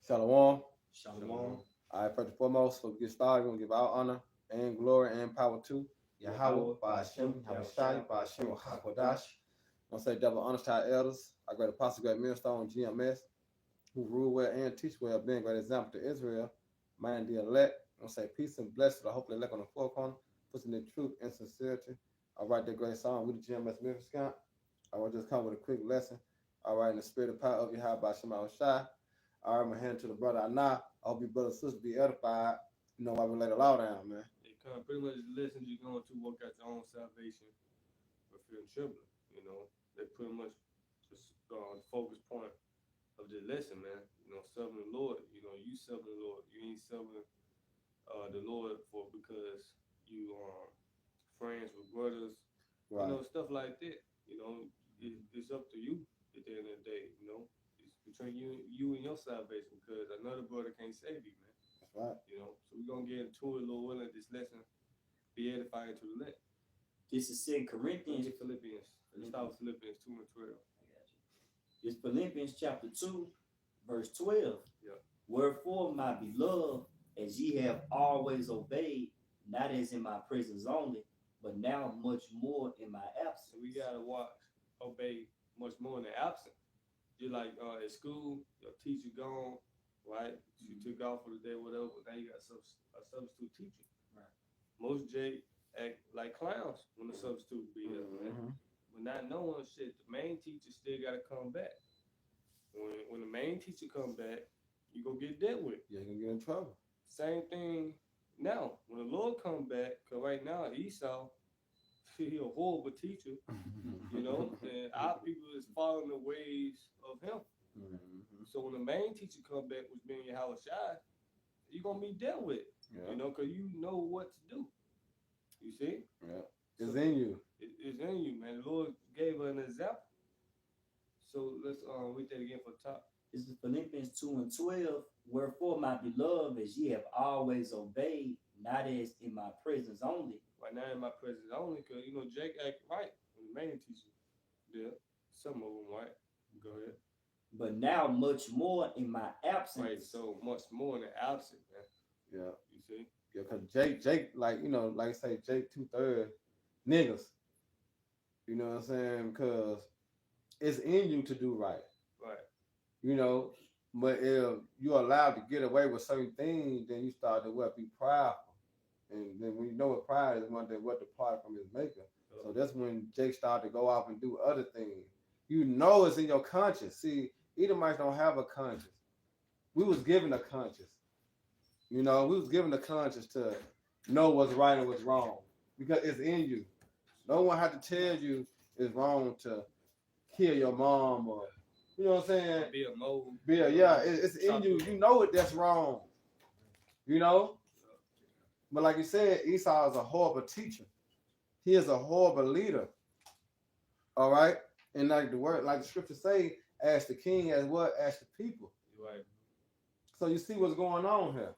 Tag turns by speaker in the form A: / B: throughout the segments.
A: Shalom.
B: Shalom.
A: All right, first and foremost, so we get started, we're going to give all honor and glory and power to Yahweh, Ba'ashem, Yahushai, Ba'ashem, Hakodash. I'm going to say double honors to our elders, our great apostle, great minister on GMS, who rule well and teach well, being a great example to Israel, mind the elect. I'm going to say peace and blessings to hopefully elect on the four corner, pushing the truth and sincerity. All right, that great song, we the GMS Memphis Camp. I will just come with a quick lesson. All right, in the spirit of power of Yahweh, Ba'ashem, Yahushai. All right, I'm going to hand it to the brother Anah. I hope your brother and sister be edified. You know why we lay the law down, man.
B: It kind of pretty much the lessons you're going to work out your own salvation with fear and trembling. You know, they pretty much just the focus point of the lesson, man. You know, serving the Lord. You know, you serving the Lord. You ain't serving the Lord for because you are friends with brothers.
A: Right.
B: You know, stuff like that. You know, it's up to you at the end of the day. You know, it's between you and your salvation because another brother can't save you, man.
A: That's right.
B: You know, so we're gonna get into it, Lord willing, this lesson, be edifying to the elect.
C: This is 2 Corinthians.
B: Philippians. Let's start with Philippians 2 and 12.
C: It's Philippians chapter 2, verse 12.
B: Yeah.
C: Wherefore, my beloved, as ye have always obeyed, not as in my presence only, but now much more in my absence.
B: So we gotta obey much more in the absence. Just like at school, your teacher gone, right? She took off for the day, whatever. But now you got a substitute teacher.
C: Right.
B: Most J act like clowns when the substitute be there, man. But not knowing shit, the main teacher still gotta come back. When the main teacher come back, you go get dealt with.
A: Yeah, you're going to get in trouble.
B: Same thing now. When the Lord come back, because right now Esau, he a horrible teacher, you know, and our people is following the ways of him. So when the main teacher come back, which being Yahweh Shai, you're going to be dealt with, you know, because you know what to do. You see?
A: Yeah. It's in you.
B: It's in you, man. The Lord gave an example. So let's read that again for the top.
C: This is Philippians 2 and 12. Wherefore, my beloved, as ye have always obeyed, not as in my presence only.
B: Right now in my presence only, because, you know, Jake act right when the main teacher did. Some of them, right? Go ahead.
C: But now much more in my absence.
B: Right, so much more in the absence, man.
A: Yeah.
B: You see?
A: Yeah, because Jake, like, you know, like I say, Jake 2/3 niggas. You know what I'm saying? Because it's in you to do right.
B: Right.
A: You know, but if you're allowed to get away with certain things, then you start to be prideful. And then when you know what pride is, what depart from his maker. So that's when Jake started to go off and do other things. You know it's in your conscience. See, Edomites don't have a conscience. We was given a conscience. You know, we was given a conscience to know what's right and what's wrong. Because it's in you. No one had to tell you it's wrong to kill your mom or, you know what I'm saying?
B: Be a mole.
A: It's in you. You know it, that's wrong. You know? But like you said, Esau is a horrible teacher. He is a horrible leader. All right? And like the scripture say, ask the king as what? Ask the people.
B: Right.
A: So you see what's going on here.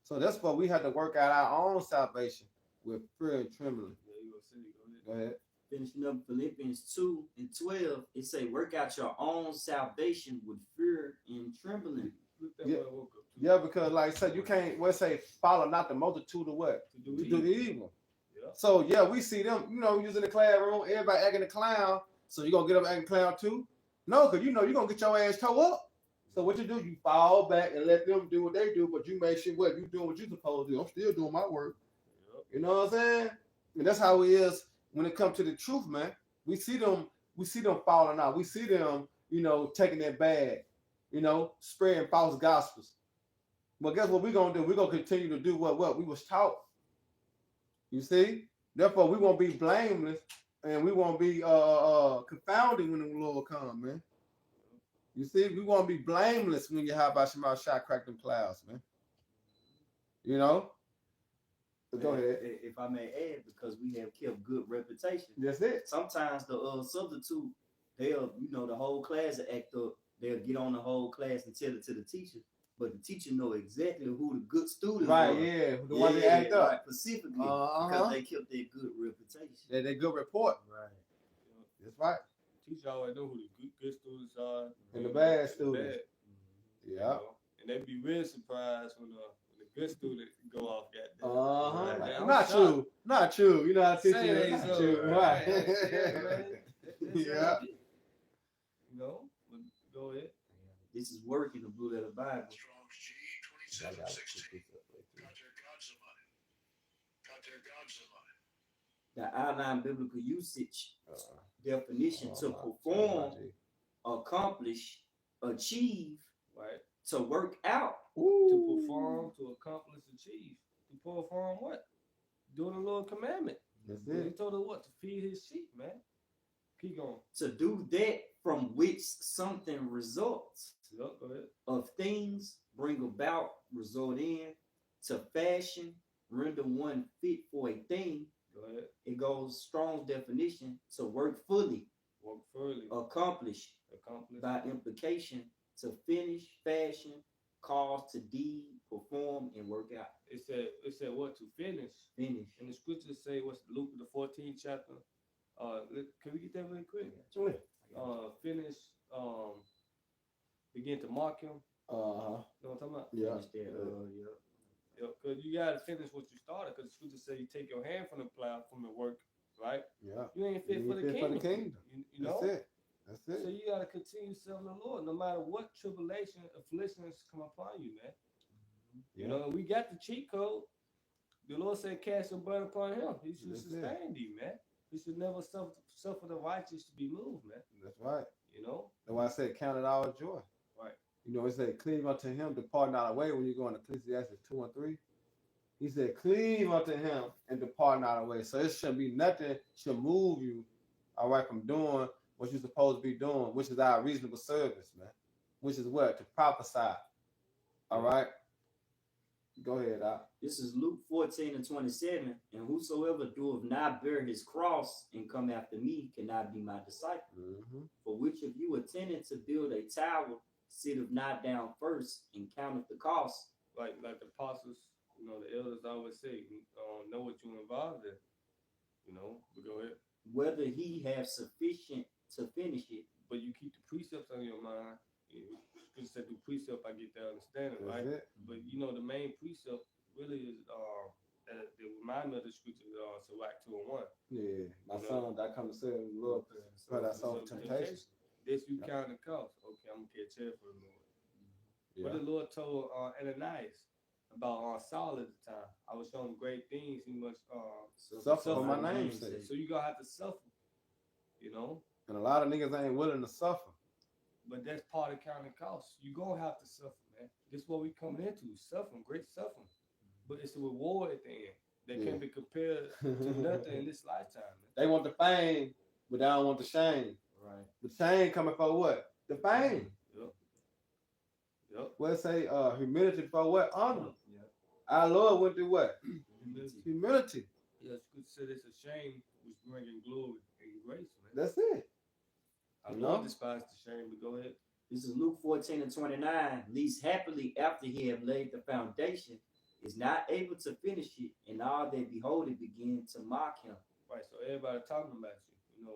A: So that's why we have to work out our own salvation with fear and trembling.
B: Yeah, you gonna see.
A: Go ahead.
C: Finishing up Philippians 2 and 12, it say, work out your own salvation with fear and trembling.
A: Yeah, because like I said, you can't, follow not the multitude of what?
B: To
A: do the evil.
B: Yeah.
A: So, yeah, we see them, you know, using the classroom, everybody acting a clown. So you going to get up acting clown too? No, because you know you're going to get your ass toe up. So what you do, you fall back and let them do what they do, but you make sure you doing what you're supposed to do. I'm still doing my work.
B: Yep.
A: You know what I'm saying? And that's how it is when it comes to the truth, man. We see them falling out. We see them, you know, taking their bag, you know, spreading false gospels. But guess what we're going to do? We're going to continue to do what we was taught. You see? Therefore, we won't be blameless and we won't be confounding when the Lord comes, man. You see? We won't be blameless when you have Shema shot crack them clouds, man. You know? So go ahead.
C: If I may add, because we have kept good reputation.
A: That's it.
C: Sometimes the substitute, they'll, you know, the whole class will act up. They'll get on the whole class and tell it to the teacher. But the teacher know exactly who the good students
A: are.
C: Right,
A: yeah. The one that act up.
C: Right, specifically. Because they kept their good reputation.
A: They good report.
C: Right.
A: That's right.
B: Teacher always know who the good students are.
A: And the bad students.
B: Yeah.
A: You know?
B: and they be really surprised when the good student go off that day.
A: Uh-huh.
B: Like, I'm
A: Not
B: shocked.
A: true. Not true. You know how to teach
B: Say
A: you.
B: it ain't
A: Not
B: so,
A: true.
B: right?
A: Right.
B: Yeah, man. That's
A: Yeah.
B: how it is. You know, but go ahead.
C: This is work in the Blue Letter Bible.
D: Strong's G, 2716.
C: The outline biblical usage definition to
A: Oh,
C: perform, accomplish, achieve,
B: Right.
C: to work out.
B: To perform, to accomplish, achieve. To perform what? Doing the Lord commandment.
A: That's
B: He
A: it.
B: told her what? To feed his sheep, man. Keep going.
C: To do that from which something results,
B: Yup, go ahead.
C: of things bring about, result in, to fashion, render one fit for a thing.
B: Go ahead.
C: It goes strong definition to work fully,
B: Work fully.
C: accomplish,
B: Accomplish.
C: by implication, to finish, fashion, cause to deed, perform, and work out.
B: It said what? To finish.
C: Finish.
B: And the scriptures say, what's Luke, the 14th chapter? Can we get that really quick? Finish, begin to mark him.
A: Uh-huh.
B: You know what I'm talking about?
A: Yeah.
C: Finish that,
B: Yeah, because you got to finish what you started. Because the scriptures say you take your hand from the plow, from the work, right?
A: Yeah.
B: You ain't fit
A: You
B: for the
A: ain't fit
B: kingdom.
A: for the kingdom.
B: You know?
A: That's it. That's
B: So
A: it.
B: you got to continue serving the Lord, no matter what tribulation, afflictions come upon you, man. You know, we got the cheat code. The Lord said, cast your burden upon him. He should
A: That's it.
B: sustain thee, man. He should never suffer the righteous to be moved, man.
A: That's right.
B: You know?
A: That's why I said count it all joy.
B: Right.
A: You know, it said cleave unto him, depart not away when you go in Ecclesiastes 2 and 3. He said, cleave unto him and depart not away. So it shouldn't be nothing should move you, all right, from doing what you're supposed to be doing, which is our reasonable service, man. Which is what? To prophesy. All right? Go ahead, Doc.
C: This is Luke 14 and 27. And whosoever doeth not bear his cross and come after me cannot be my disciple.
A: Mm-hmm.
C: For which of you attending to build a tower sitteth not down first and counteth the cost?
B: Like the apostles, you know, the elders always say, know what you're involved in. You know, but go ahead.
C: Whether he have sufficient to finish it.
B: But you keep the precepts on your mind. You said through precept, I get that understanding, right?
A: That's it.
B: But you know, the main precept really is that they remind me of the scripture, Sirach 2 and 1.
A: Yeah. My
B: You know?
A: son, that come to serve the Lord, but I saw temptation.
B: This you
A: Yeah.
B: count the cost. Okay, I'm gonna catch here for a moment.
A: Yeah.
B: What the Lord told Ananias about Saul at the time. I was showing him great things. He must
A: Suffer for my name's
C: sake.
A: sake.
B: So you gonna have to suffer, you know.
A: And a lot of niggas ain't willing to suffer.
B: But that's part of counting costs. You gonna have to suffer, man. This is what we coming into, suffering, great suffering. But it's a reward at the end that
A: Yeah.
B: can't be compared to nothing in this lifetime, man.
A: They want the fame, but they don't want the shame.
C: Right.
A: The shame coming for what? The fame.
B: Yep.
A: What it say? Humility for what? Honor.
C: Yeah.
A: Our Lord went through what?
B: Humility.
A: Humility.
B: Yeah, it's good to say it's a shame was bringing glory and grace, man.
A: That's it.
B: I
A: You
B: love
A: know?
B: despise the shame, but go ahead.
C: This is Luke 14 and 29. Least happily after he had laid the foundation, is not able to finish it, and all that behold it begin to mock him.
B: Right, so everybody talking about you. You know,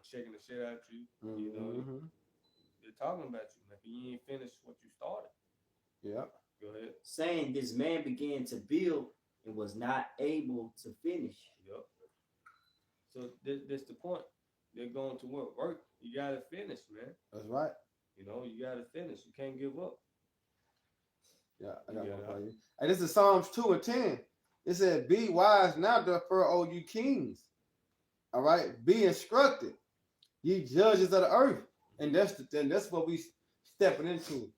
B: checking the shit out you. You know,
A: Mhm.
B: they're talking about you, man. You ain't finished what you started.
A: Yeah.
B: Go ahead.
C: Saying this man began to build and was not able to finish.
B: Yep. So that's the point. They're going to work. You gotta finish, man.
A: That's right.
B: You know, you gotta finish. You can't give up.
A: Yeah, I got
B: Yeah.
A: one for you. And this is Psalms 2 and 10. It said, be wise now, therefore, O you kings. All right. Be instructed, ye judges of the earth. And that's what we stepping into.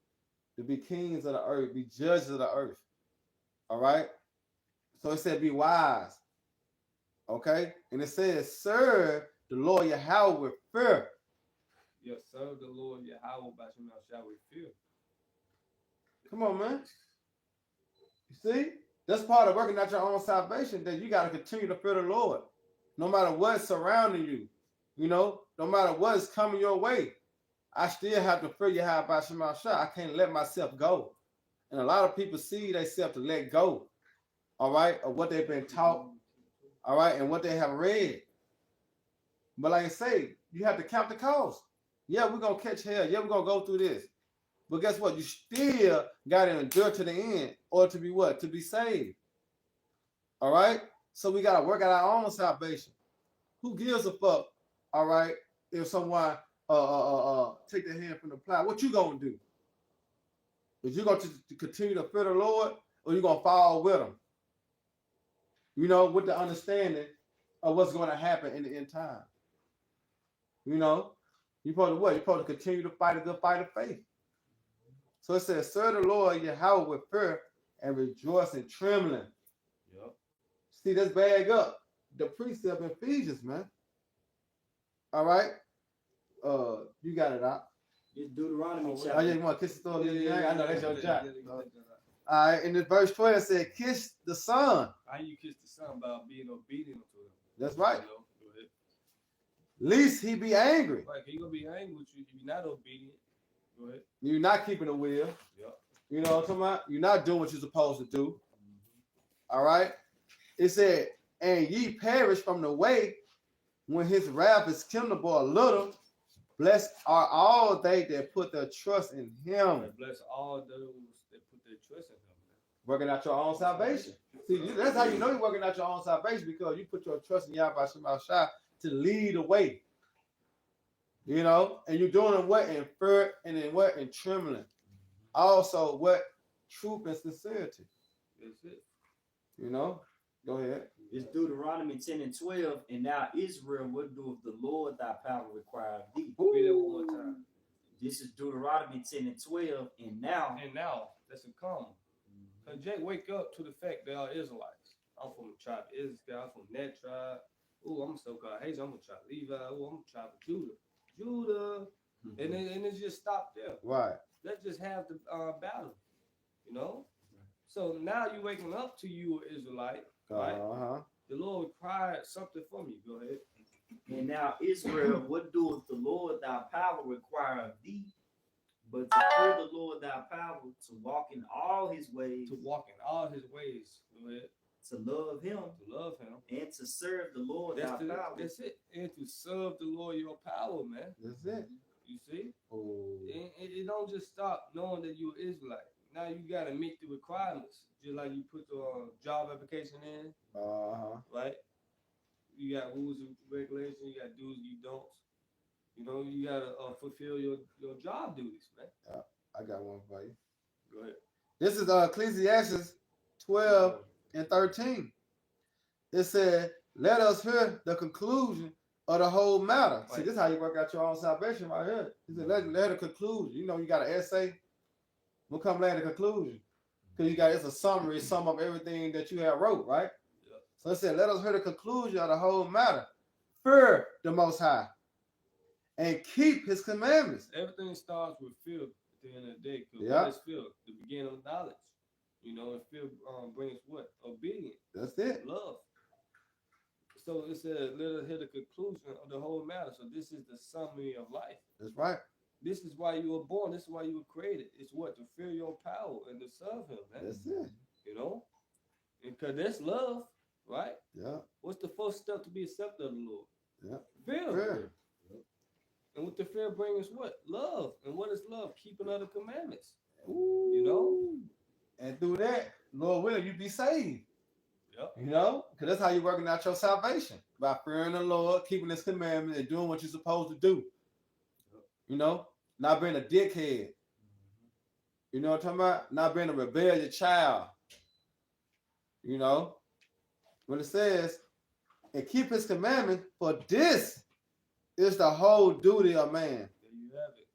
A: To be kings of the earth, be judges of the earth. All right. So it said, be wise. Okay. And it says, serve the Lord Yahweh with fear.
B: Yeah, serve the Lord Yahweh by Shema shall we fear.
A: Come on, man. You see? That's part of working out your own salvation, that you got to continue to fear the Lord. No matter what's surrounding you. You know, no matter what's coming your way. I still have to fear Yahweh by Shema Shah. I can't let myself go. And a lot of people see themselves to let go. All right, of what they've been taught. All right, and what they have read. But like I say, you have to count the cost. Yeah, we're going to catch hell. Yeah, we're going to go through this. But guess what? You still got to endure to the end, or to be what? To be saved. All right. So we got to work out our own salvation. Who gives a fuck? All right. If someone take their hand from the plow, what you gonna do? Is you gonna to continue to fear the Lord, or you gonna fall with them? You know, with the understanding of what's going to happen in the end time. You know, you're supposed to what? You're supposed to continue to fight a good fight of faith. So it says, serve the Lord Yahweh with fear and rejoice in trembling.
B: Yep.
A: See, let's bag up the precept in Ephesians, man. All right. You got it out.
C: It's Deuteronomy
A: Oh,
C: chapter.
A: yeah, you want to kiss the Lord? I know that's your job.
B: Yeah.
A: All right. In this verse 12, it said, kiss the Son.
B: How you kiss the son by being obedient to him?
A: That's right.
B: You know? Go ahead.
A: Least he be angry.
B: Like he gonna be angry with you if you're not obedient. Go ahead.
A: You're not keeping the will.
B: Yep.
A: You know what I'm talking about? You're not doing what you're supposed to do. All right. It said, and ye perish from the way when his wrath is kindled a little. Blessed are all they that put their trust in him.
B: And bless all those that put their trust in him.
A: Working out your own salvation. See, that's how you know you're working out your own salvation, because you put your trust in Yahweh Shema Shai to lead the way. You know, and you're doing what? In fear and in what? In trembling. Also, what? Truth and sincerity.
B: That's it.
A: You know? Go ahead.
C: It's Deuteronomy 10 and 12. And now Israel, what doeth the Lord thy power require of thee?
B: Read that one more time.
C: This is Deuteronomy 10 and 12. And now,
B: That's a come. So Jake, wake up to the fact they are Israelites. I'm from the tribe of Israel. I'm from that tribe. Oh, I'm so God. Hey, I'm a tribe of Levi. Oh, I'm a tribe of Judah. And it just stopped there.
A: Right.
B: Let's just have the battle. You know. So now you waking up to you, Israelite. Right. The Lord required something from you. Go ahead.
C: and now Israel, what doeth the Lord thy power require of thee? But to fear the Lord thy power, to walk in all his ways,
B: To walk in all his ways. Go ahead.
C: to love him,
B: To love him.
C: and to serve the Lord thy power.
B: That's it. And to serve the Lord your power, man.
A: That's it.
B: You see?
A: Oh.
B: It don't just stop knowing that you're Israelite. Now you gotta meet the requirements. Just like you put the job application in, right? You got rules and regulations, you got do's, you don'ts. You know, you gotta fulfill your job duties, man.
A: I got one for you.
B: Go ahead.
A: This is Ecclesiastes 12 and 13. It said, let us hear the conclusion of the whole matter. See,
B: Right.
A: this is how you work out your own salvation right here. He said, let the conclusion. You know, you got an essay. We'll come later the conclusion. Because it's a summary, sum of everything that you have wrote, right?
B: Yep.
A: So it said, let us hear the conclusion of the whole matter. Fear the Most High and keep his commandments.
B: Everything starts with fear at the end of the day. Because
A: Yeah.
B: what is fear? The beginning of knowledge. You know, and fear brings what? Obedience.
A: That's it.
B: Love. So it said, let us hear the conclusion of the whole matter. So this is the summary of life.
A: That's right.
B: This is why you were born. This is why you were created. It's what? To fear your power and to serve him, man.
A: That's it.
B: You know? Because that's love, right?
A: Yeah.
B: What's the first step to be accepted of the Lord?
A: Yeah.
B: Fear.
A: Fear.
B: And with the fear brings what? Love. And what is love? Keeping of the commandments.
A: Ooh.
B: You know?
A: And through that, Lord willing, you be saved.
B: Yep.
A: You know? Because that's how you're working out your salvation. By fearing the Lord, keeping his commandments, and doing what you're supposed to do. You know? Not being a dickhead. You know what I'm talking about? Not being a rebellious child. You know? When it says, and keep his commandments, for this is the whole duty of man.
B: There you have it.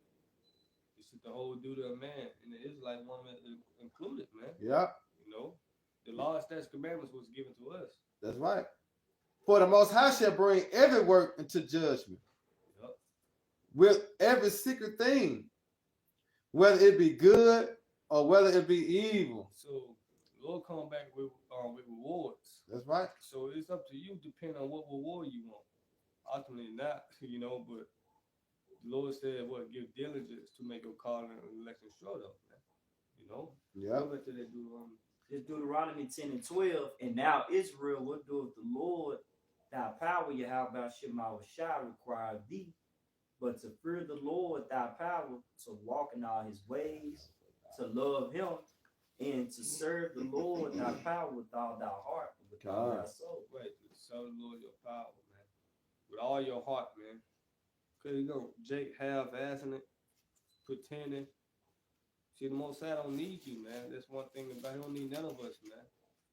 B: This is the whole duty of man. And the Israelite woman included, man.
A: Yeah,
B: You know? The law, statutes, commandments was given to us.
A: that's right. For the Most High shall bring every work into judgment.
B: Yep.
A: With every secret thing, whether it be good or whether it be evil.
B: So the Lord come back with rewards.
A: That's right.
B: So it's up to you, depending on what reward you want. Ultimately not, you know, but the Lord said, what, give diligence to make your calling and election sure though, man. You know?
A: Yeah.
B: Go back to that Deuteronomy.
C: It's Deuteronomy 10 and 12. And now Israel, what doeth the Lord thy power, Yahweh Shema Shai require of thee? but to fear the Lord thy power, to walk in all his ways, to love him, and to serve the Lord thy power with all thy heart, and with all thy soul.
B: Right, to serve the Lord your power, man. With all your heart, man. Cause you know, Jake half-assing it, pretending. See, the Most High don't need you, man. That's one thing about He don't need none of us, man.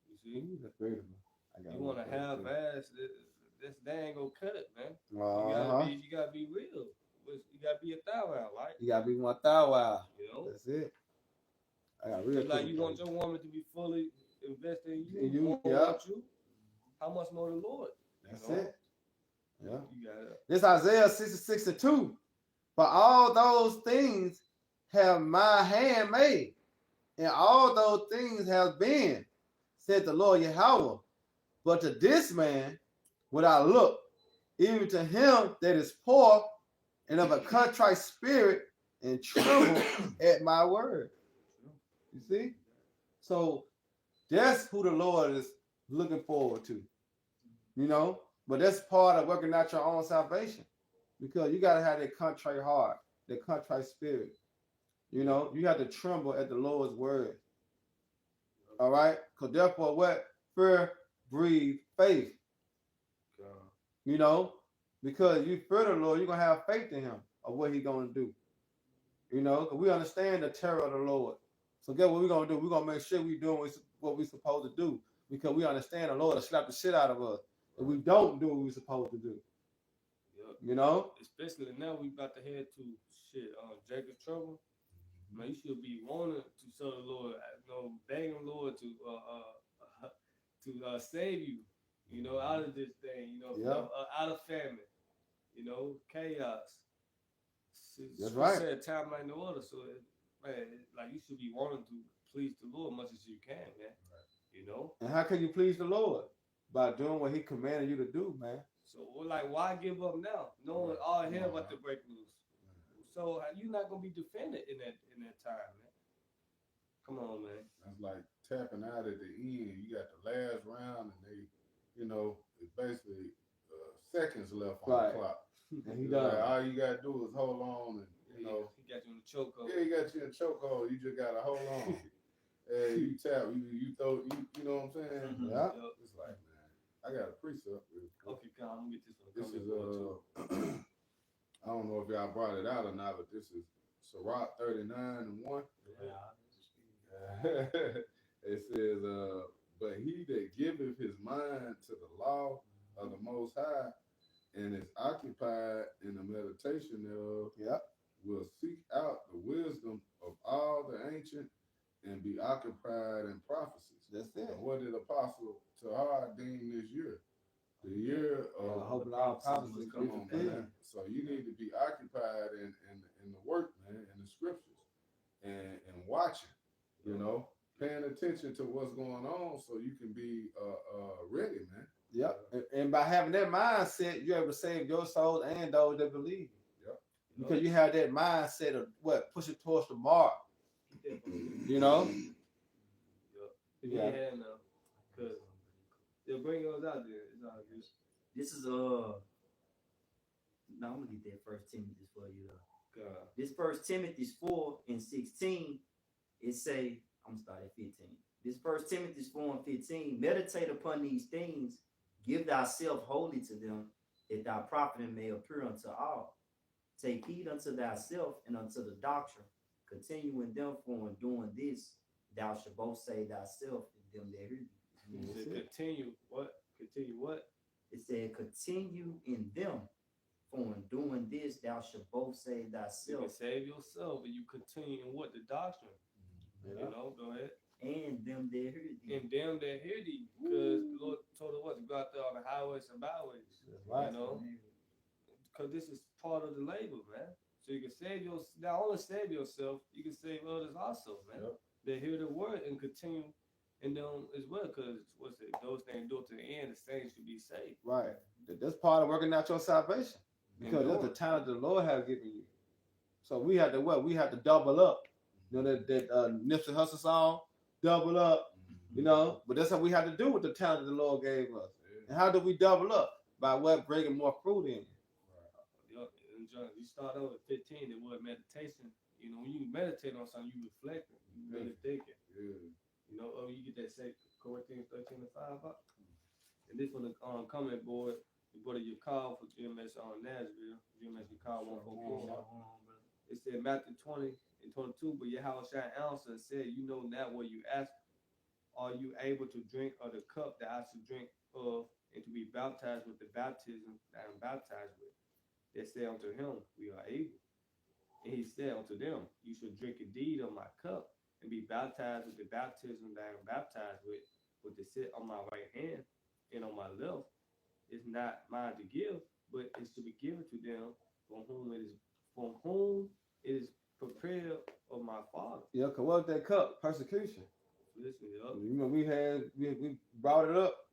B: You see,
A: Ooh, that's great, man. I got
B: you want to half-ass, this they ain't gonna cut it, man.
A: Uh-huh.
B: You gotta be real. You gotta be a thorough, right?
A: You gotta be 1,000.
B: You know,
A: That's it. I got real
B: just like
A: quick,
B: you want
A: bro.
B: your woman to be fully invested in you.
A: In you,
B: want
A: yeah.
B: you. How much more the Lord?
A: That's
B: You know?
A: it. Yeah.
B: You gotta.
A: This Isaiah 66:2. For all those things have my hand made, and all those things have been, said the Lord Yahweh. But to this man would I look, even to him that is poor and of a contrite spirit, and tremble at my word. You see? So that's who the Lord is looking forward to. You know? But that's part of working out your own salvation. Because you got to have that contrite heart, that contrite spirit. You know? You have to tremble at the Lord's word. All right? Because therefore, what? Fear breeds faith. You know? Because you fear the Lord, you're going to have faith in him of what he's going to do. You know? Because we understand the terror of the Lord. So guess what we're going to do? We're going to make sure we're doing what we're supposed to do. Because we understand the Lord will slap the shit out of us if we don't do what we're supposed to do.
B: Yep.
A: You know?
B: Especially now we about to head to Jacob's trouble. Man, you should be wanting to serve the Lord, begging the Lord to save you, out of this thing, out of famine, chaos.
A: That's right.
B: Said time like no other. So, like you should be wanting to please the Lord as much as you can, man. Right.
A: And how can you please the Lord? By doing what he commanded you to do, man.
B: So, why give up now? Knowing all hell about to break loose. So you're not gonna be defended in that time, man. Come on, man.
E: That's like tapping out at the end. You got the last round, and they, it's basically seconds left on the clock.
A: And he done.
E: Like, all you gotta do is hold on, and
B: he got you in the chokehold.
E: Yeah, he got you in the chokehold. You just gotta hold on. Hey, you tap, you throw, you know what I'm saying?
B: Mm-hmm.
A: Yeah.
E: It's like, man, I got a precept.
B: Okay, come on, let me get this one.
E: This is I don't know if y'all brought it out or not, but this is Sirach 39:1. It says, but he that giveth his mind to the law of the Most High and is occupied in the meditation thereof, will seek out the wisdom of all the ancient and be occupied in prophecies.
A: That's it.
E: And what did Apostle Tahar deem this year? The year of
A: hope all prophecies
E: come on, man. So you need to be occupied in the work, man, in the scriptures, and watching, paying attention to what's going on, so you can be ready, man.
A: Yep. And by having that mindset, you're able to save your soul and those that believe.
E: Yep.
A: Because you have that mindset of pushing towards the mark.
B: Yeah, no. Because they'll bring those out there. It's all good.
C: This is no, I'm gonna get that First Timothy for you. This First Timothy 4:16. It say, I'm gonna start at 15. This First Timothy 4:15. Meditate upon these things, give thyself wholly to them, that thy profiting may appear unto all. Take heed unto thyself and unto the doctrine. Continue in them, for in doing this, thou shalt both save thyself and them that hear thee.
B: It said continue what? Continue what?
C: It said, continue in them, for in doing this, thou shalt both save
B: You
C: thyself
B: can save yourself and you continue in what? The doctrine.
A: Yeah.
B: Go ahead.
C: and them that hear thee.
B: And them that hear thee. Because the Lord told us what? To go out there on the highways and byways.
A: That's right.
B: Because this is part of the labor, man. So you can save not only save yourself, you can save others also, man.
E: Yep.
B: They hear the word and continue in them as well. Because those things do it to the end, the saints should be saved.
A: Right. That's part of working out your salvation. Because that's the talent the Lord has given you. So we have to We have to double up. You know that Nipsey Hussle song, double up. But that's what we have to do with the talent the Lord gave us. And how do we double up? By bringing more fruit in.
B: and you start over at 15. The word meditation. You know, when you meditate on something, you reflecting, you really thinking.
E: Yeah.
B: You know, you get that 2 Corinthians 13:5 up. And this one, comment board, you go to your call for GMS on Nashville, GMS your call 144. It said Matthew 20:22, but Yahushua answered and said, you know not what you ask. Are you able to drink of the cup that I should drink of, and to be baptized with the baptism that I am baptized with? They said unto him, we are able. And he said unto them, you should drink indeed of my cup, and be baptized with the baptism that I am baptized with, but to sit on my right hand and on my left is not mine to give, but it's to be given to them from whom it is prepared of my Father.
A: Yeah, cause what that cup? Persecution.
B: Listen up.
A: You know, we brought it up.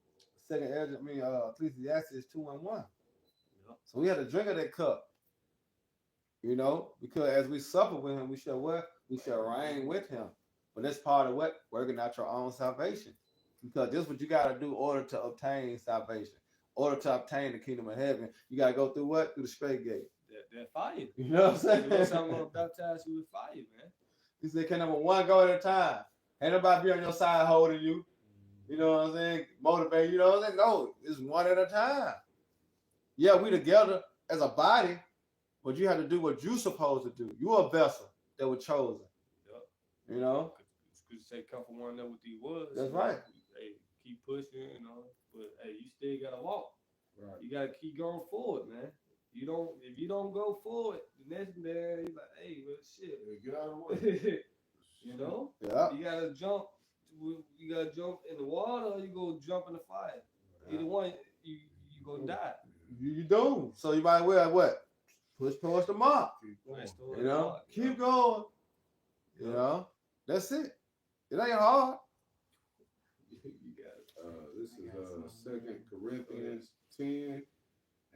A: Ecclesiastes 2:1.
B: Yep.
A: So we had to drink of that cup. You know, because as we suffer with him, we shall what? We shall reign with him. But that's part of what? Working out your own salvation. Because this is what you got to do in order to obtain salvation. In order to obtain the kingdom of heaven, you got to go through what? Through the straight gate.
B: That fire.
A: You know what I'm saying?
B: I'm going to baptize you with fire, man.
A: He said, can number one go at a time? Ain't nobody be on your side holding you. You know what I'm saying? Motivate, you know what I'm saying? No, it's one at a time. Yeah, we together as a body, but you have to do what you're supposed to do. You're a vessel that was chosen.
B: Yep.
A: You know?
B: Could say come from one another with these words.
A: That's right.
B: Hey, keep pushing, you know. But hey, you still gotta walk.
E: Right.
B: You gotta keep going forward, man. If you don't go forward, the next man, he's like, hey, well, shit.
E: Yeah, get out of the way.
B: You know?
A: Yeah.
B: You gotta jump. You gotta jump in the water, or you go jump in the fire. Either one, you gonna die.
A: You do. So you might well what? Push towards the mark. You know? Keep going. You know? That's it. It ain't hard.
B: You got it.
E: This is 2 Corinthians 10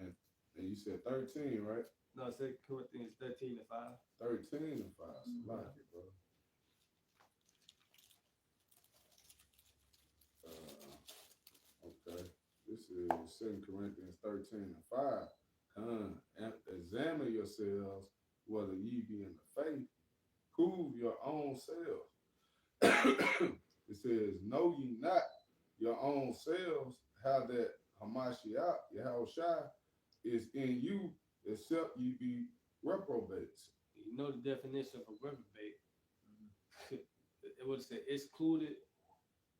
E: and you said 13, right?
B: No, 2 Corinthians 13:5.
E: 13 and 5. So like it, bro. Okay. This is 2 Corinthians 13 and 5. Examine yourselves whether ye be in the faith. Prove your own selves. It says, know ye not your own selves how that Hamashiach, Yahushua, is in you, except ye be reprobates.
B: You know the definition of a reprobate. It would say excluded.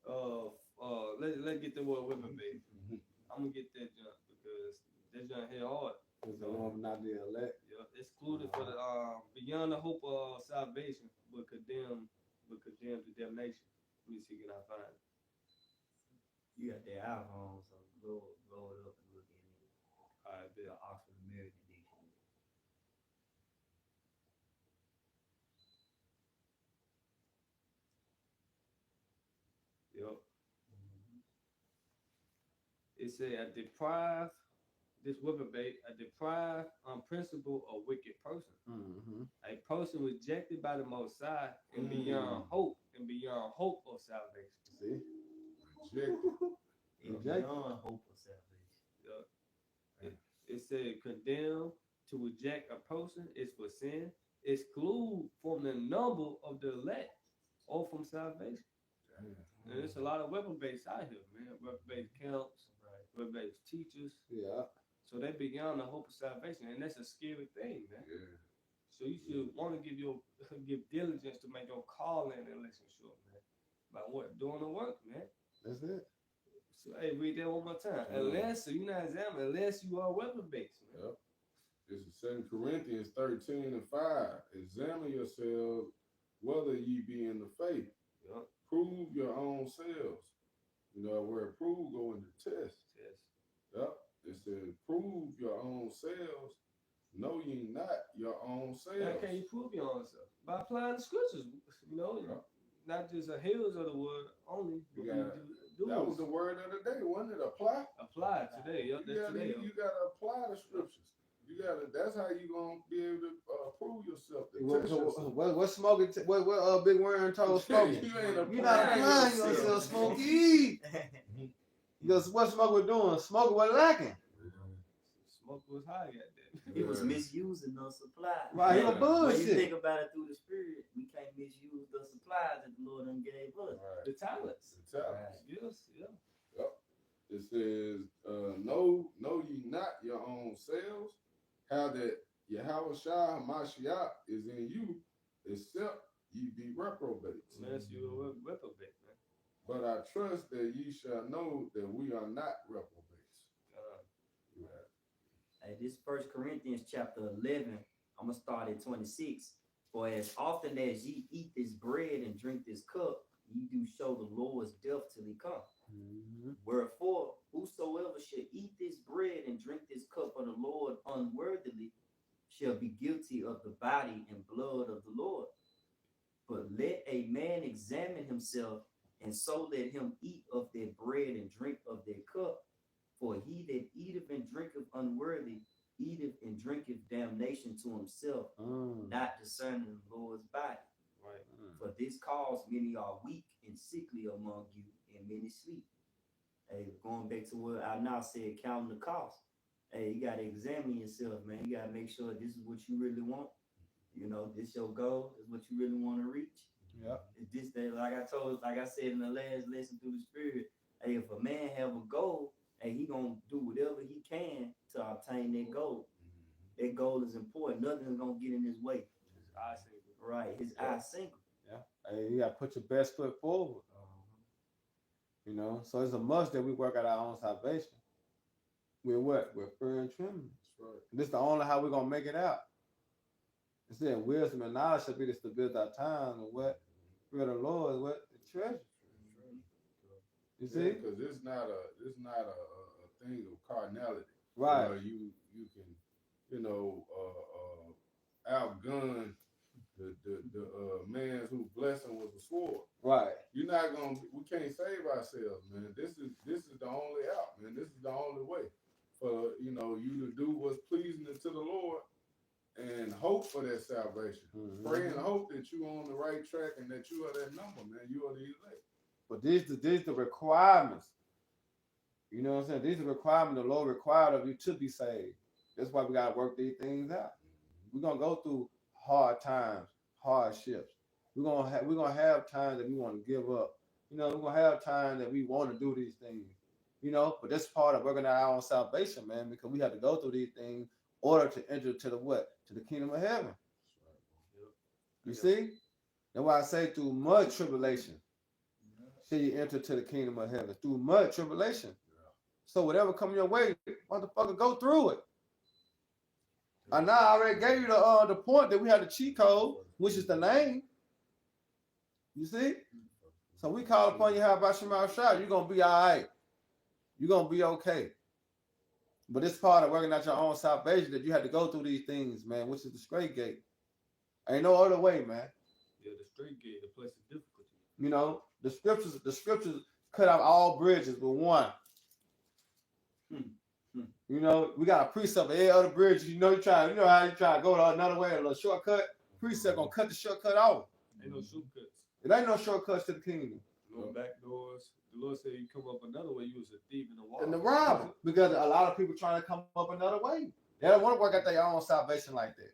B: Let's get the word reprobate. I'm gonna get that junk because that junk hit hard.
A: It's the one not the elect.
B: Yeah, excluded for the beyond the hope of salvation, but condemned to damnation. Let me see, can I find it?
C: You got that iPhone, so blow it up and look at it.
B: All right, Bill.
C: Oxford American Dictionary.
B: Yep. It said a deprived, this reprobate, a deprived, unprincipled, or wicked person.
A: Mm-hmm.
B: A person rejected by the Most High and beyond hope of salvation.
A: See?
C: It's beyond hope of salvation.
B: Yeah. It said condemn, to reject a person is for sin, exclude from the number of the elect or from salvation. And there's a lot of reprobates out here, man. Reprobate camps, reprobate teachers.
A: Yeah.
B: So they beyond the hope of salvation, and that's a scary thing, man.
E: Yeah.
B: So you should want to give diligence to make your call in election sure, man. By what? Doing the work, man.
A: That's it.
B: So hey, read that one more time. Unless you're not examining, unless you are reprobates, man.
E: Yep. This is 2 Corinthians 13 and 5. Examine yourselves whether ye be in the faith.
B: Yep.
E: Prove your own selves. You know where prove go into test.
B: Yes.
E: Yep. It says prove your own selves. Know ye not your own
B: How
E: selves.
B: can you prove your own self? By applying the scriptures, you know,
E: Yep.
B: not just a hearers of the word only, but
E: You
B: you
E: gotta-
B: do
E: That was the word of the day, wasn't it? Apply.
B: apply today. Yep, that's today.
E: You gotta apply the scriptures. You gotta. That's how you gonna be able to prove yourself. To
A: What,
E: test yourself.
A: what Smokey? What Big Worm told Smokey?
E: You ain't
A: You're not applying
E: yourself.
A: yourself, Smokey. Because what Smokey was doing, Smokey was lacking.
B: Smoke was high at that.
C: He was
E: Yeah.
C: misusing the supply.
A: Right, he
E: Yeah.
A: was
C: When you
A: bullshit.
C: think about it through the spirit, we can't misuse the supplies that the Lord done gave us.
E: Right.
B: The talents.
E: The talents.
B: Yes, yeah.
E: It says, know ye not your own selves, how that Yahweh Shah Mashiach is in you, except ye be reprobates.
B: Unless you're a reprobate, man.
E: But I trust that ye shall know that we are not reprobates. Right.
C: Hey, this 1 Corinthians chapter 11, I'm going to start at 26. For as often as ye eat this bread and drink this cup, ye do show the Lord's death till he come. Wherefore, whosoever shall eat this bread and drink this cup of the Lord unworthily shall be guilty of the body and blood of the Lord. But let a man examine himself, and so let him eat of their bread and drink of their cup. For he that eateth and drinketh unworthy eateth and drinketh damnation to himself, not discerning the Lord's body.
B: Right.
C: For this cause many are weak and sickly among you, and many sleep. Hey, going back to what I now said, counting the cost. Hey, you gotta examine yourself, man. You gotta make sure this is what you really want. You know, this your goal, is what you really want to reach.
A: Yeah.
C: Is this that, like I said in the last lesson through the spirit, hey, if a man have a goal, hey, he gonna do whatever he can to obtain that goal. That goal is important. Nothing's gonna get in his way.
B: His eye single.
C: Right, his eye single.
A: Yeah. Hey, you gotta put your best foot forward. You know, so it's a must that we work out our own salvation. With what? With fear and trembling.
E: That's right.
A: This is the only how we're gonna make it out. It said wisdom and knowledge should be the stability of our time, and what? Fear of the Lord is what? The treasure. You see?
E: Because it's not a thing of carnality.
A: Right.
E: You can, outgun the man whose blessing was a sword.
A: Right.
E: We can't save ourselves, man. This is the only out, man. This is the only way for you to do what's pleasing to the Lord and hope for that salvation.
A: Mhm.
E: Pray and hope that you're on the right track and that you are that number, man. You are the elect.
A: But these the requirements. You know what I'm saying? These are the requirements the Lord required of you to be saved. That's why we gotta work these things out. We're gonna go through hard times, hardships. We're gonna have times that we want to give up. We're gonna have times that we want to do these things. But that's part of working out our own salvation, man, because we have to go through these things in order to enter to the what? To the kingdom of heaven. You see? That's why I say through much tribulation shall you enter to the kingdom of heaven. Through much tribulation. So whatever comes your way, motherfucker, go through it. And now I already gave you the point that we have the cheat code, which is the name. You see? So we call upon you, how about Shema Shah? You're going to be all right. You're going to be okay. But it's part of working out your own salvation that you have to go through these things, man, which is the straight gate. Ain't no other way, man.
B: Yeah, the straight gate, the place of difficulty.
A: The scriptures cut out all bridges but one. We got a precept of every other bridge. You know how you try to go another way, a little shortcut. Precept gonna cut the shortcut off.
B: Ain't no shortcuts.
A: It ain't no shortcuts to the kingdom.
B: No back doors. The Lord said you come up another way, you was a thief in the wall.
A: And the robber, because a lot of people trying to come up another way. They don't want to work out their own salvation like that.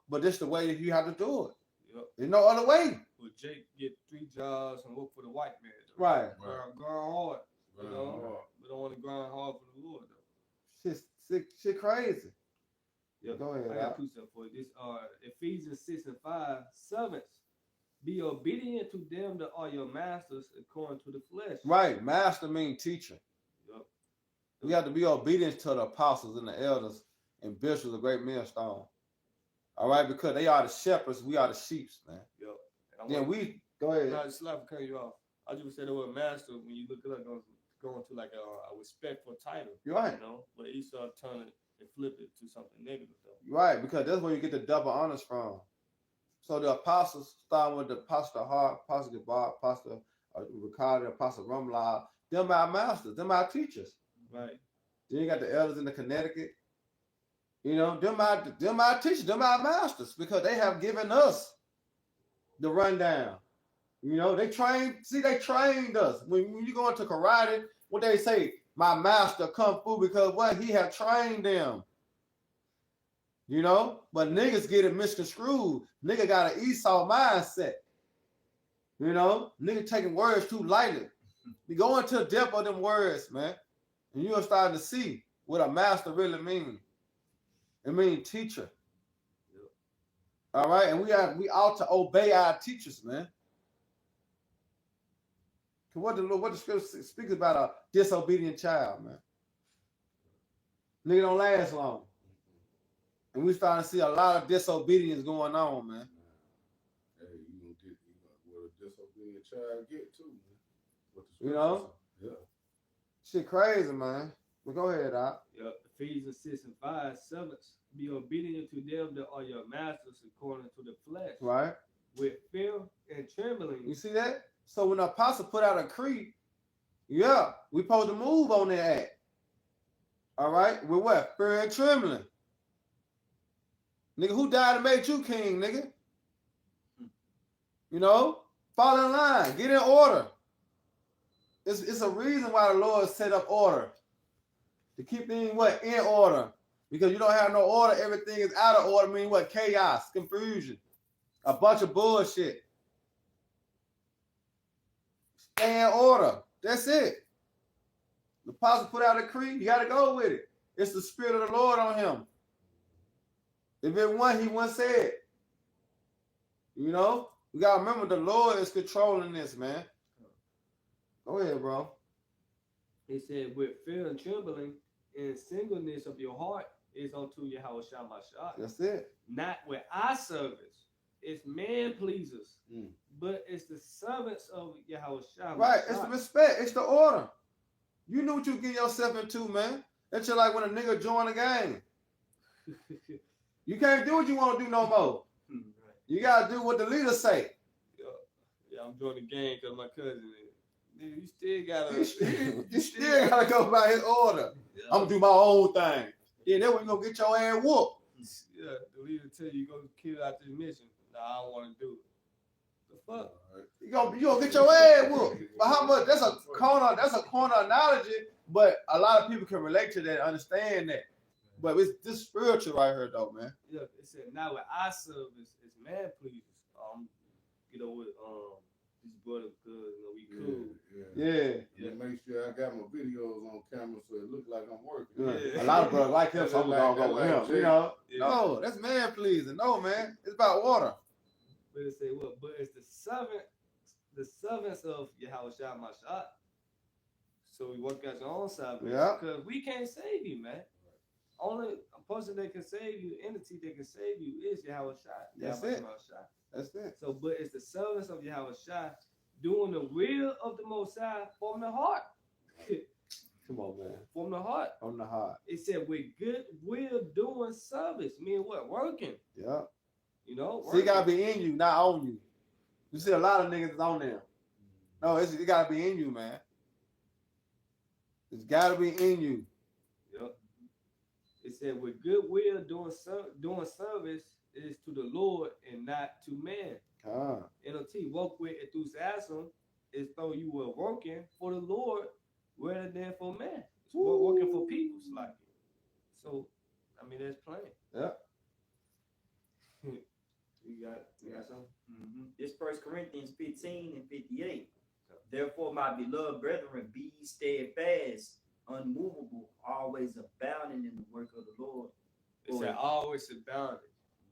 A: But this is the way that you have to do it.
B: Yep.
A: There's no other way.
B: Well, Jake get 3 jobs and work for the white man.
A: Right.
B: Grind hard. We don't want to grind hard for the Lord though.
A: Shit crazy.
B: Yep.
A: Go ahead.
B: I got precept for you. This Ephesians 6:5. Servants, be obedient to them that are your masters according to the flesh.
A: Right. Master means teacher.
B: Yep.
A: We have to be obedient to the apostles and the elders and bishops of great millstone. All right, because they are the shepherds, we are the sheep, man.
B: Yep.
A: Go ahead.
B: No, just like cutting you off. I just said the word master when you look it up, going to like a respectful title.
A: You're right.
B: But Esau turned it and flipped it to something negative though.
A: You're right, because that's where you get the double honors from. So the apostles, starting with the Apostle Hart, Apostle Gabar, Apostle Ricardo, Apostle Rumlau, them our masters, them our teachers.
B: Right.
A: Then you got the elders in the Connecticut. Them our teachers, them our masters, because they have given us the rundown. They trained us. When you go into karate, what they say, my master kung fu, because what he have trained them. You know, but niggas get it misconstrued. Nigga got an Esau mindset. You know, nigga taking words too lightly. You go into the depth of them words, man, and you'll start to see what a master really means. It means teacher. All right, and we ought to obey our teachers, man. What the scripture speaks about a disobedient child, man. Nigga don't last long. And we starting to see a lot of disobedience going on, man.
E: Hey, you gonna get what a disobedient child get too, man. What the
A: You know?
E: Yeah.
A: Shit crazy, man. But go ahead, Doc.
B: Yep. Ephesians 6:5, servants, be obedient to them that are your masters according to the flesh,
A: Right?
B: with fear and trembling.
A: You see that? So when the apostle put out a creed, yeah, we supposed to move on that act. All right? With what? Fear and trembling. Nigga, who died and made you king, nigga? You know? Fall in line. Get in order. It's a reason why the Lord set up order. To keep things what? In order. Because you don't have no order, everything is out of order, meaning what? Chaos, confusion, a bunch of bullshit. Stay in order. That's it. The apostle put out a creed, you got to go with it. It's the spirit of the Lord on him. If it wasn't, he wouldn't say it. You know? We got to remember the Lord is controlling this, man. Go ahead, bro.
B: He said, with fear and trembling and singleness of your heart is unto Yahweh Shah.
A: That's it.
B: Not with eye service. It's man pleasers. But it's the servants of Yahweh Shah.
A: Right. It's the respect. It's the order. You knew what you get yourself into, man. That's just like when a nigga join a gang. You can't do what you want to do no more. You got to do what the leader say.
B: Yeah, I'm joining the gang because my cousin is. Dude, you still got
A: You
B: to.
A: still got to go by his order.
B: Yeah.
A: I'm going to do my own thing. Yeah, then when you going to get your ass whooped.
B: Yeah, the leader tell you go kill out this mission. Nah, I don't want to do it. The fuck?
A: You gonna get your ass whooped. But how much? That's a corner analogy. But a lot of people can relate to that, understand that. But it's this spiritual right here, though, man.
B: Yeah, it said now with eye service, it's man pleasers. You know, with this brother because we cool.
A: Yeah.
E: Make sure I got my videos on camera so it look like I'm working.
A: Yeah. A lot of brothers like him, so I'm gonna go with him. You know?
B: Yeah.
A: No, that's man pleasing. No, man. It's about water.
B: But it say what? But it's the servants of Yahweh Shah Mashiach. So we work out your own salvation.
A: Yeah.
B: Because we can't save you, man. Only a person that can save you, entity that can save you is Yahweh Shah.
A: That's
B: Yahweh
A: it.
B: Shah.
A: That's it.
B: So, but it's the servants of Yahweh Shah doing the will of the Most High from the heart.
A: Come on, man.
B: From the heart.
A: On the heart.
B: It said with good will doing service. Meaning what? Working.
A: Yeah.
B: You know?
A: See, it gotta be in you, not on you. You see a lot of niggas on there. No, it gotta be in you, man. It's gotta be in you.
B: Yep. It said with good will doing service is to the Lord and not to man. NLT, walk with enthusiasm is though you were working for the Lord rather than for man. It's working for people, like it. So, I mean, that's plain.
A: Yeah.
B: You got something?
C: Mm-hmm. This 1 Corinthians 15 and 58. Therefore, my beloved brethren, be steadfast, unmovable, always abounding in the work of the Lord.
B: It's always abounding.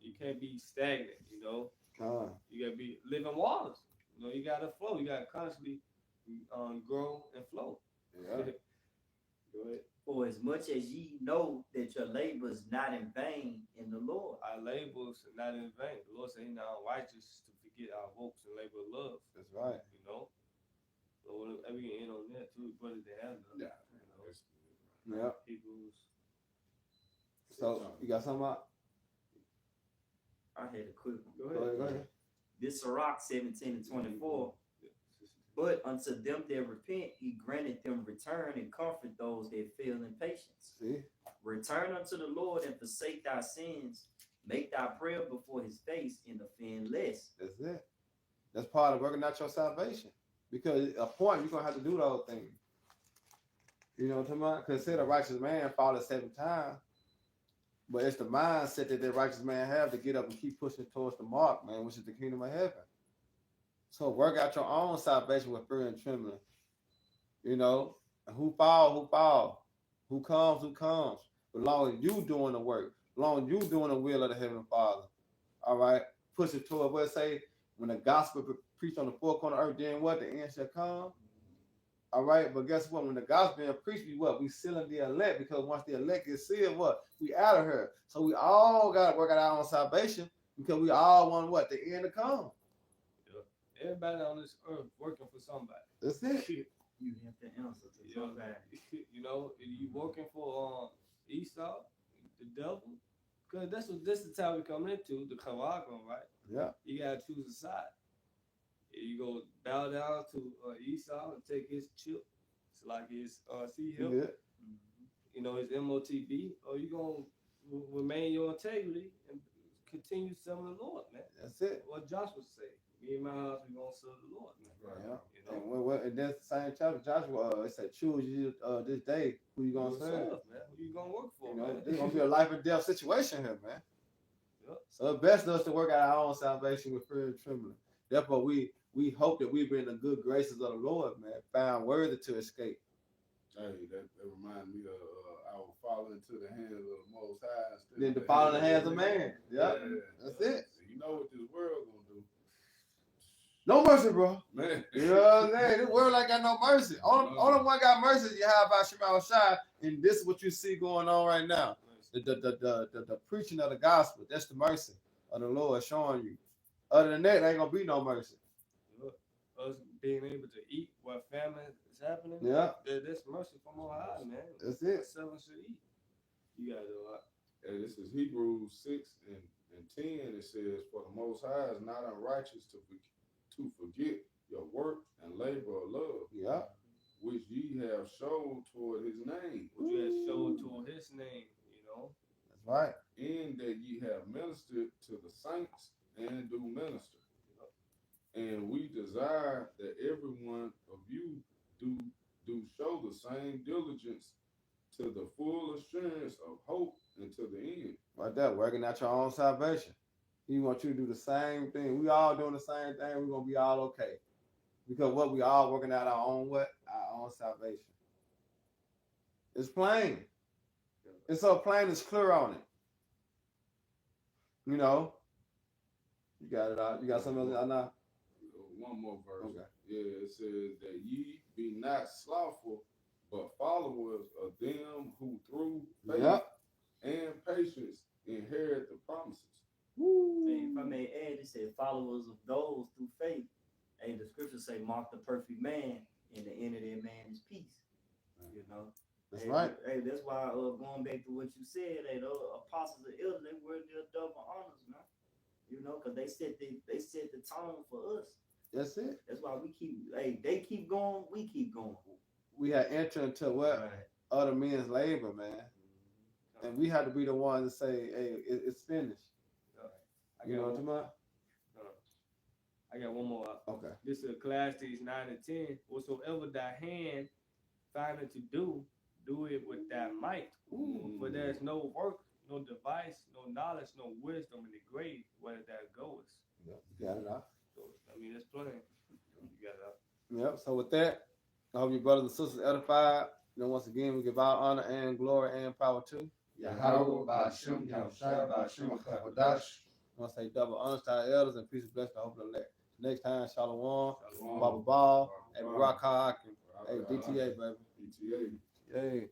B: You can't be stagnant, you know. You gotta be living waters. You know, you gotta flow. You gotta constantly grow and flow.
A: Yeah.
B: Go ahead.
C: For as much as ye know that your labor is not in vain in the Lord.
B: Our labors are not in vain. The Lord said He's not unrighteous to forget our hopes and labor of love.
A: That's right.
B: You know. So we can end on that too, brothers that have none.
E: Yeah.
B: You know?
A: Yeah.
B: Hebrews.
A: So you got something out?
C: I had a quick one.
B: Go ahead.
C: This Sirach 17 and 24. But unto them that repent, he granted them return and comfort those that fail in patience.
A: See?
C: Return unto the Lord and forsake thy sins. Make thy prayer before his face and offend less.
A: That's it. That's part of working out your salvation. Because at a point, you're going to have to do those things. You know what I'm talking about? Because it said a righteous man falleth 7 times. But it's the mindset that righteous man have to get up and keep pushing towards the mark, man, which is the kingdom of heaven. So work out your own salvation with fear and trembling. You know, and who fall. Who comes. But long as you doing the work, long as you doing the will of the Heavenly Father. All right, push it toward what it say when the gospel preached on the four corner of earth, then what? The end shall come. All right, but guess what? When the gospel being preached, we sealing the elect, because once the elect is sealed, what? We out of here. So we all got to work out our own salvation, because we all want what? The end to come.
B: Yeah. Everybody on this earth working for somebody.
A: That's it.
C: You have to answer to somebody.
B: You know, you working for Esau, the devil, because this is the time we come into the Karagon, right?
A: Yeah.
B: You gotta choose a side. You go bow down to Esau and take his chip. It's like his C-hip.
A: Yeah.
B: You know, his MOTB, or you gonna remain your integrity and continue serving the Lord, man.
A: That's it.
B: What Joshua say. Me and my house, we gonna serve the Lord, man.
A: Yeah.
B: You know?
A: And that's the same chapter, Joshua, it said, choose you this day who you gonna serve.
B: Man. Who you gonna work for,
A: You know,
B: man?
A: there's gonna be a life and death situation here, man.
B: Yep.
A: So it's best us to work out our own salvation with fear and trembling. Therefore, we hope that we be in the good graces of the Lord, man, found worthy to escape.
E: Hey, that reminds me of I will fall into the hands of the Most High.
A: Then to fall in the hands of man. Yeah, that's it.
E: You know what this world gonna do?
A: No mercy, bro.
E: Man.
A: You know what I'm saying? This world ain't got no mercy. Only one got mercy is Yahweh Shema Shai, and this is what you see going on right now. The preaching of the gospel. That's the mercy of the Lord showing you. Other than that, there ain't gonna be no mercy.
B: Us being able to eat while famine is happening.
A: Yeah.
B: That's mercy from on high, man.
A: That's it.
B: Seven should eat. You gotta do a lot.
E: And this is Hebrews 6 and 10. It says, "For the Most High is not unrighteous to forget your work and labor of love,
A: Yeah.
E: which ye have showed toward his name,
B: What you had showed toward his name, you know.
A: That's right.
E: in that ye have ministered to the saints and do minister. And we desire that every one of you do show the same diligence to the full assurance of hope and to the end."
A: Right there, working out your own salvation. He wants you to do the same thing. We all doing the same thing. We're gonna be all okay. Because what we all working out our own what? Our own salvation. It's plain. It's so plain, it's clear on it. You know? You got it out. You got something else now?
E: One more verse.
A: Okay.
E: Yeah, it says that ye be not slothful, but followers of them who through faith
A: Yep.
E: and patience inherit the promises.
C: Hey, if I may add, it said followers of those through faith. Hey, the scriptures say, mark the perfect man, and the end of that man is peace. You know?
A: That's
C: Hey,
A: right.
C: Hey, that's why going back to what you said, hey, those apostles and elders, they were their double honors, man. You know, because they set the tone for us.
A: That's it.
C: That's why they keep going, we keep going.
A: We had entered into what?
C: Right.
A: Other men's labor, man. And we had to be the ones to say, hey, it's finished. You know what I'm talking about?
B: I got one more.
A: Okay.
B: This is Ecclesiastes 9 and 10. Whatsoever thy hand findeth to do it with thy might. For there is no work, no device, no knowledge, no wisdom in the grave where thou goest.
A: Yep. You got it out.
B: So, I mean, that's plain. You got it out.
A: Yep. So with that, I hope your brothers and sisters edified. You know, once again, we give our honor and glory and power to
F: Yahweh, Ba'ashem, Yahushua, Ba'ashem, Chakodash.
A: I want to say double honor to our elders and peace and blessing. I hope the elect. Next time, Shalom,
E: Shalom.
A: Baba Ball, and Rock Hakim. Hey, DTA, baby.
E: DTA.
A: Yay.